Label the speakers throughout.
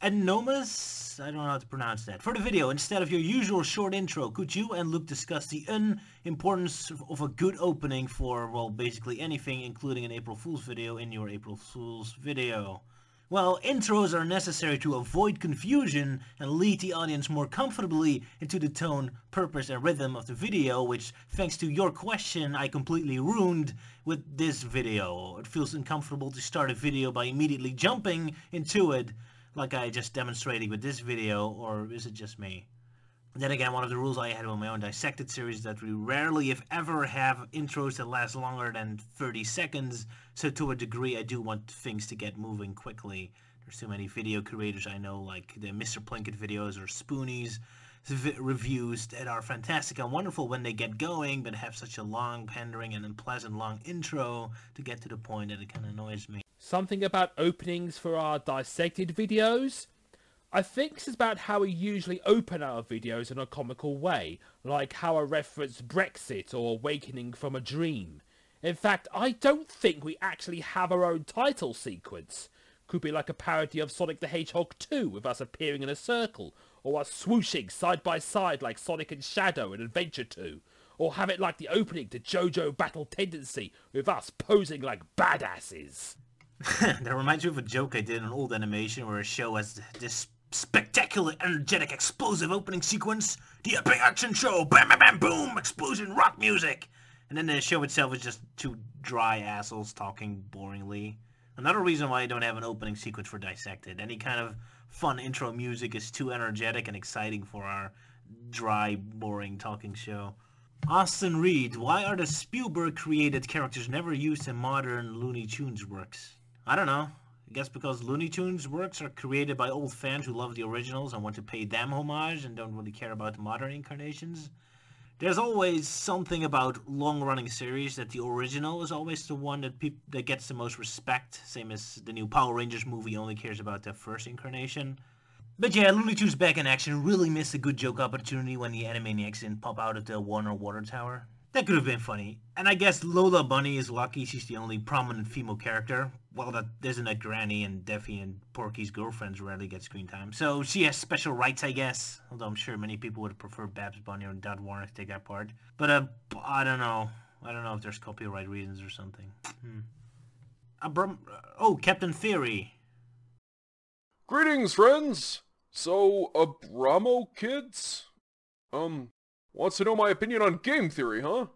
Speaker 1: Anomas, I don't know how to pronounce that. For the video, instead of your usual short intro, could you and Luke discuss the importance of a good opening for, well, basically anything, including an April Fool's video in your April Fool's video? Well, intros are necessary to avoid confusion and lead the audience more comfortably into the tone, purpose, and rhythm of the video, which, thanks to your question, I completely ruined with this video. It feels uncomfortable to start a video by immediately jumping into it, like I just demonstrated with this video, or is it just me? Then again, one of the rules I had with my own Dissected series is that we rarely, if ever, have intros that last longer than 30 seconds, so to a degree I do want things to get moving quickly. There's too many video creators I know, like the Mr. Plinkett videos or Spoonies reviews that are fantastic and wonderful when they get going, but have such a long, pandering, and unpleasant long intro to get to the point that it kind of annoys me.
Speaker 2: Something about openings for our Dissected videos? I think this is about how we usually open our videos in a comical way, like how I reference Brexit or Awakening from a Dream. In fact, I don't think we actually have our own title sequence. Could be like a parody of Sonic the Hedgehog 2 with us appearing in a circle, or us swooshing side by side like Sonic and Shadow in Adventure 2, or have it like the opening to JoJo Battle Tendency with us posing like badasses.
Speaker 1: That reminds me of a joke I did in old animation where a show has this spectacular, energetic, explosive opening sequence. The epic action show, bam bam bam boom, explosion, rock music. And then the show itself is just two dry assholes talking boringly. Another reason why I don't have an opening sequence for Dissected. Any kind of fun intro music is too energetic and exciting for our dry, boring talking show. Austin Reed, why are the Spielberg-created characters never used in modern Looney Tunes works? I don't know. I guess because Looney Tunes works are created by old fans who love the originals and want to pay them homage and don't really care about the modern incarnations. There's always something about long-running series that the original is always the one that gets the most respect, same as the new Power Rangers movie only cares about the first incarnation. But yeah, Looney Tunes Back in Action really missed a good joke opportunity when the Animaniacs didn't pop out of the Warner water tower. That could have been funny. And I guess Lola Bunny is lucky she's the only prominent female character. Well, that isn't that Granny and Daffy and Porky's girlfriends rarely get screen time. So she has special rights, I guess. Although I'm sure many people would prefer Babs Bunny or Dot Warner to take that part. But I don't know. I don't know if there's copyright reasons or something. Oh, Captain Theory.
Speaker 3: Greetings, friends! So, Abramo kids? Wants to know my opinion on game theory, huh?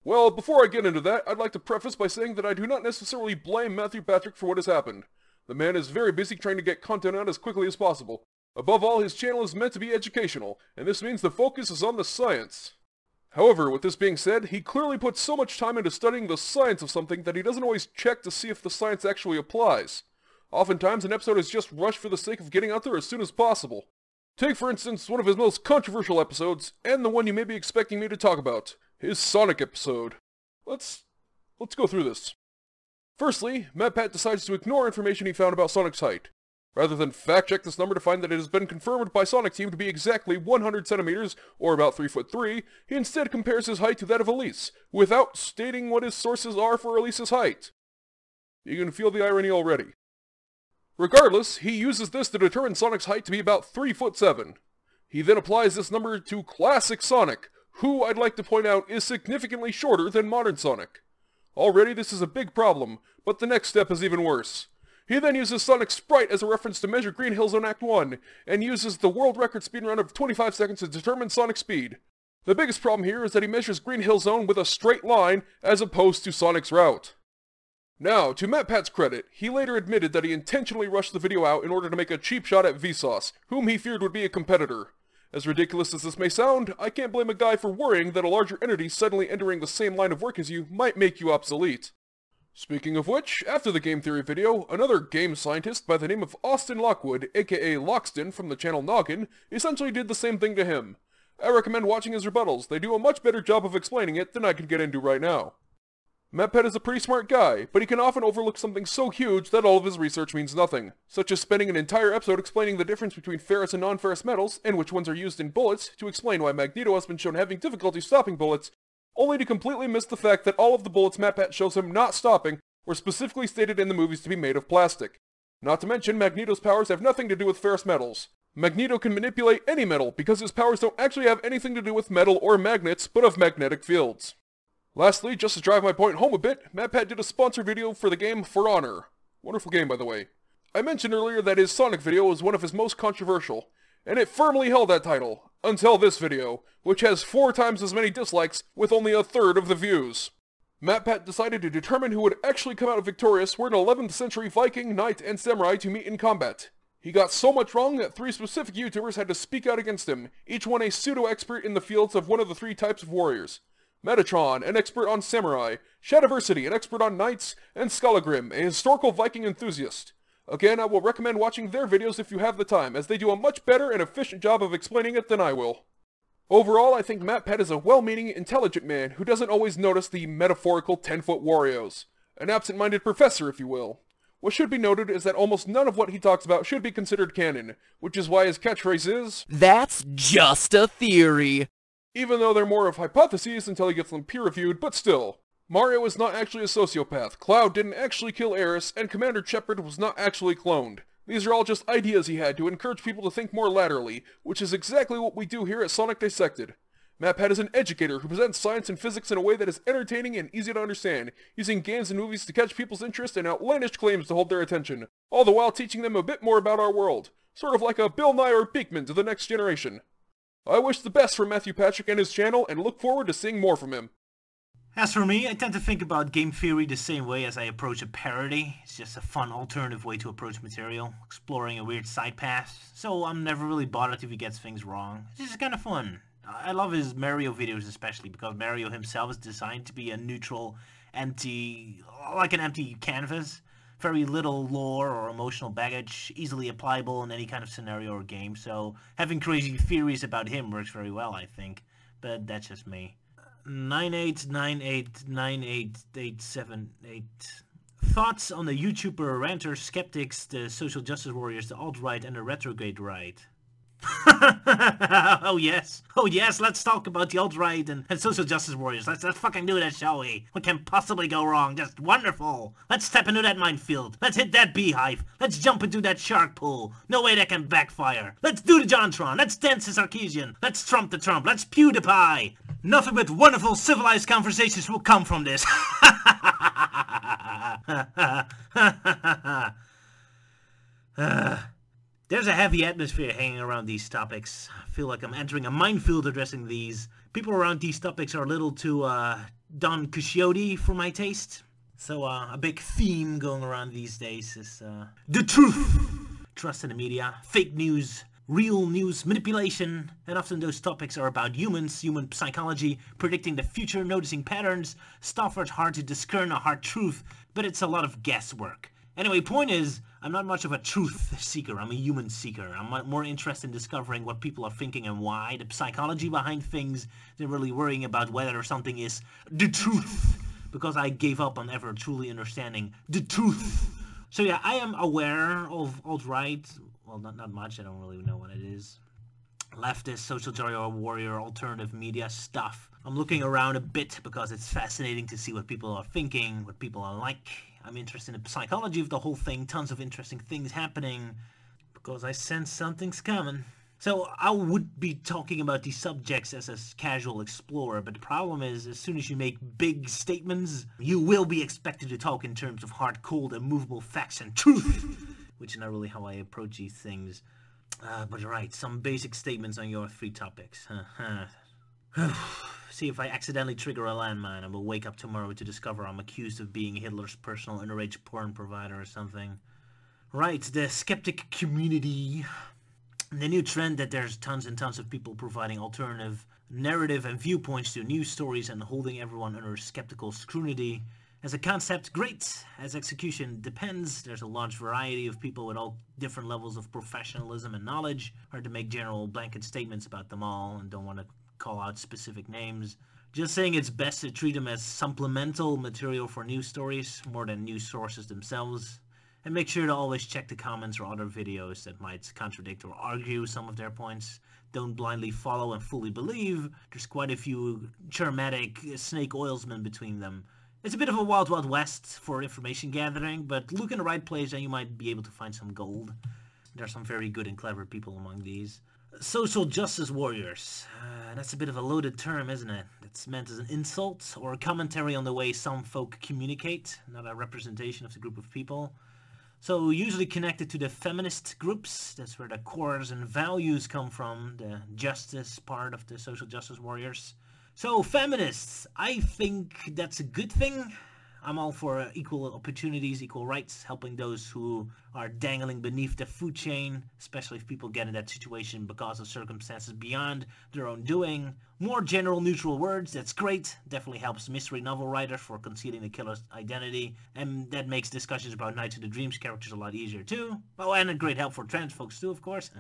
Speaker 3: Well, before I get into that, I'd like to preface by saying that I do not necessarily blame Matthew Patrick for what has happened. The man is very busy trying to get content out as quickly as possible. Above all, his channel is meant to be educational, and this means the focus is on the science. However, with this being said, he clearly puts so much time into studying the science of something that he doesn't always check to see if the science actually applies. Oftentimes, an episode is just rushed for the sake of getting out there as soon as possible. Take, for instance, one of his most controversial episodes, and the one you may be expecting me to talk about, his Sonic episode. Let's go through this. Firstly, MatPat decides to ignore information he found about Sonic's height. Rather than fact-check this number to find that it has been confirmed by Sonic Team to be exactly 100 centimeters, or about 3'3", he instead compares his height to that of Elise, without stating what his sources are for Elise's height. You can feel the irony already. Regardless, he uses this to determine Sonic's height to be about 3'7". He then applies this number to classic Sonic, who I'd like to point out is significantly shorter than modern Sonic. Already this is a big problem, but the next step is even worse. He then uses Sonic's sprite as a reference to measure Green Hill Zone Act 1, and uses the world record speed run of 25 seconds to determine Sonic's speed. The biggest problem here is that he measures Green Hill Zone with a straight line, as opposed to Sonic's route. Now, to MatPat's credit, he later admitted that he intentionally rushed the video out in order to make a cheap shot at Vsauce, whom he feared would be a competitor. As ridiculous as this may sound, I can't blame a guy for worrying that a larger entity suddenly entering the same line of work as you might make you obsolete. Speaking of which, after the game theory video, another game scientist by the name of Austin Lockwood, aka Lockston from the channel Noggin, essentially did the same thing to him. I recommend watching his rebuttals. They do a much better job of explaining it than I can get into right now. MatPat is a pretty smart guy, but he can often overlook something so huge that all of his research means nothing, such as spending an entire episode explaining the difference between ferrous and non-ferrous metals, and which ones are used in bullets, to explain why Magneto has been shown having difficulty stopping bullets, only to completely miss the fact that all of the bullets MatPat shows him not stopping were specifically stated in the movies to be made of plastic. Not to mention, Magneto's powers have nothing to do with ferrous metals. Magneto can manipulate any metal because his powers don't actually have anything to do with metal or magnets, but of magnetic fields. Lastly, just to drive my point home a bit, MatPat did a sponsor video for the game For Honor. Wonderful game, by the way. I mentioned earlier that his Sonic video was one of his most controversial, and it firmly held that title, until this video, which has 4 times as many dislikes with only a third of the views. MatPat decided to determine who would actually come out victorious were an 11th century Viking, knight, and samurai to meet in combat. He got so much wrong that 3 specific YouTubers had to speak out against him, each one a pseudo-expert in the fields of one of the 3 types of warriors. Metatron, an expert on samurai, Shadiversity, an expert on knights, and Skalagrim, a historical Viking enthusiast. Again, I will recommend watching their videos if you have the time, as they do a much better and efficient job of explaining it than I will. Overall, I think MatPat is a well-meaning, intelligent man who doesn't always notice the metaphorical 10-foot Warriors. An absent-minded professor, if you will. What should be noted is that almost none of what he talks about should be considered canon, which is why his catchphrase is,
Speaker 4: "That's just a theory."
Speaker 3: Even though they're more of hypotheses until he gets them peer-reviewed, but still. Mario is not actually a sociopath, Cloud didn't actually kill Aeris, and Commander Shepard was not actually cloned. These are all just ideas he had to encourage people to think more laterally, which is exactly what we do here at Sonic Dissected. MatPat is an educator who presents science and physics in a way that is entertaining and easy to understand, using games and movies to catch people's interest and outlandish claims to hold their attention, all the while teaching them a bit more about our world. Sort of like a Bill Nye or Beakman to the next generation. I wish the best for Matthew Patrick and his channel, and look forward to seeing more from him.
Speaker 1: As for me, I tend to think about game theory the same way as I approach a parody. It's just a fun alternative way to approach material, exploring a weird side path, so I'm never really bothered if he gets things wrong. It's just kind of fun. I love his Mario videos especially, because Mario himself is designed to be a neutral, like an empty canvas. Very little lore or emotional baggage, easily applicable in any kind of scenario or game, so having crazy theories about him works very well, I think. But that's just me. 989898878. Thoughts on the YouTuber ranters, skeptics, the social justice warriors, the alt-right, and the retrograde right? Oh yes, let's talk about the alt-right and social justice warriors. Let's fucking do that, shall we? What can possibly go wrong? Just wonderful. Let's step into that minefield. Let's hit that beehive. Let's jump into that shark pool. No way that can backfire. Let's do the JonTron. Let's dance the Sarkeesian. Let's trump the Trump. Let's PewDiePie. Nothing but wonderful civilized conversations will come from this. There's a heavy atmosphere hanging around these topics. I feel like I'm entering a minefield addressing these. People around these topics are a little too, Don Quixote for my taste. So, a big theme going around these days is, the truth. Trust in the media, fake news, real news manipulation, and often those topics are about humans, human psychology, predicting the future, noticing patterns, stuff that's hard to discern a hard truth, but it's a lot of guesswork. Anyway, point is, I'm not much of a truth seeker, I'm a human seeker. I'm more interested in discovering what people are thinking and why, the psychology behind things, than really worrying about whether something is the truth, because I gave up on ever truly understanding the truth. So yeah, I am aware of alt-right, well not much, I don't really know what it is. Leftist, social justice warrior, alternative media stuff. I'm looking around a bit because it's fascinating to see what people are thinking, what people are like. I'm interested in the psychology of the whole thing, tons of interesting things happening, because I sense something's coming. So I would be talking about these subjects as a casual explorer, but the problem is, as soon as you make big statements, you will be expected to talk in terms of hard, cold, immovable facts and truth, which is not really how I approach these things. But you're right, some basic statements on your 3 topics. See if I accidentally trigger a landmine, I will wake up tomorrow to discover I'm accused of being Hitler's personal underage porn provider or something. Right, the skeptic community. The new trend that there's tons and tons of people providing alternative narrative and viewpoints to news stories and holding everyone under skeptical scrutiny. As a concept, great. As execution, depends. There's a large variety of people with all different levels of professionalism and knowledge. Hard to make general blanket statements about them all, and don't want to call out specific names. Just saying it's best to treat them as supplemental material for news stories, more than news sources themselves. And make sure to always check the comments or other videos that might contradict or argue some of their points. Don't blindly follow and fully believe. There's quite a few charismatic snake oilsmen between them. It's a bit of a wild wild west for information gathering, but look in the right place and you might be able to find some gold. There are some very good and clever people among these. Social justice warriors. That's a bit of a loaded term, isn't it? It's meant as an insult or a commentary on the way some folk communicate, not a representation of the group of people. So usually connected to the feminist groups. That's where the cores and values come from, the justice part of the social justice warriors. So feminists, I think that's a good thing. I'm all for equal opportunities, equal rights, helping those who are dangling beneath the food chain, especially if people get in that situation because of circumstances beyond their own doing. More general neutral words, that's great. Definitely helps mystery novel writers for concealing the killer's identity, and that makes discussions about Night to the Dreams characters a lot easier too. Oh, and a great help for trans folks too, of course.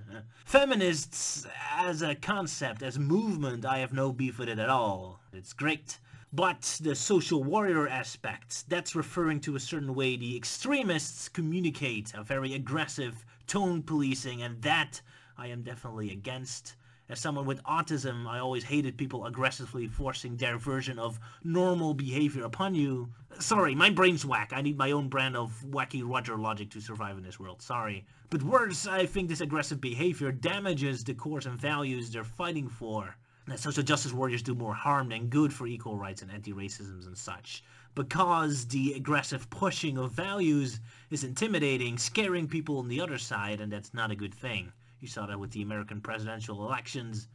Speaker 1: Feminists, as a concept, as a movement, I have no beef with it at all. It's great. But the social warrior aspect, that's referring to a certain way the extremists communicate, a very aggressive tone policing, and that I am definitely against. As someone with autism, I always hated people aggressively forcing their version of normal behavior upon you. Sorry, my brain's whack. I need my own brand of wacky Roger logic to survive in this world. Sorry. But worse, I think this aggressive behavior damages the cores and values they're fighting for. Social justice warriors do more harm than good for equal rights and anti-racism and such. Because the aggressive pushing of values is intimidating, scaring people on the other side, and that's not a good thing. You saw that with the American presidential elections.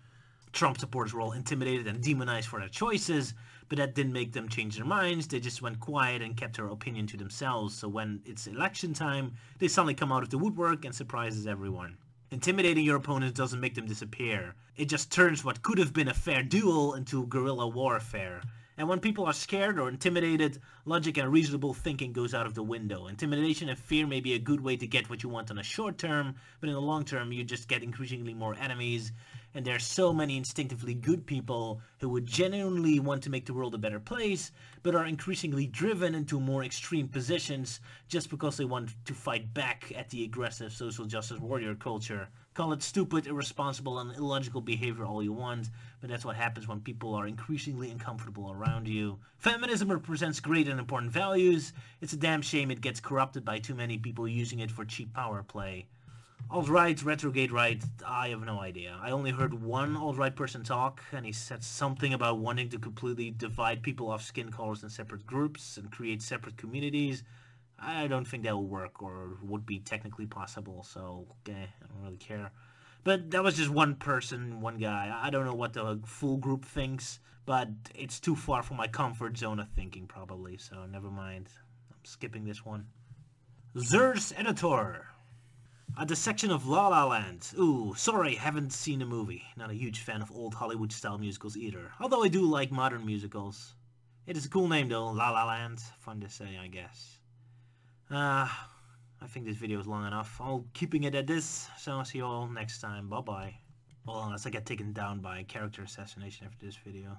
Speaker 1: Trump supporters were all intimidated and demonized for their choices, but that didn't make them change their minds. They just went quiet and kept their opinion to themselves. So when it's election time, they suddenly come out of the woodwork and surprises everyone. Intimidating your opponents doesn't make them disappear. It just turns what could have been a fair duel into guerrilla warfare. And when people are scared or intimidated, logic and reasonable thinking goes out of the window. Intimidation and fear may be a good way to get what you want on a short term, but in the long term you just get increasingly more enemies. And there's so many instinctively good people who would genuinely want to make the world a better place, but are increasingly driven into more extreme positions just because they want to fight back at the aggressive social justice warrior culture. Call it stupid, irresponsible, and illogical behavior all you want, but that's what happens when people are increasingly uncomfortable around you. Feminism represents great and important values. It's a damn shame it gets corrupted by too many people using it for cheap power play. Alt-right, retrograde right, I have no idea. I only heard one alt-right person talk, and he said something about wanting to completely divide people off skin colors in separate groups and create separate communities. I don't think that will work, or would be technically possible, so, I don't really care. But that was just one person, one guy. I don't know what the full group thinks, but it's too far from my comfort zone of thinking, probably, so never mind. I'm skipping this one. Zer's Editor. The section of La La Land. Ooh, sorry, haven't seen the movie. Not a huge fan of old Hollywood-style musicals either. Although I do like modern musicals. It is a cool name though, La La Land. Fun to say, I guess. I think this video is long enough. I'm keeping it at this, so I'll see you all next time. Bye-bye. Well, unless I get taken down by character assassination after this video.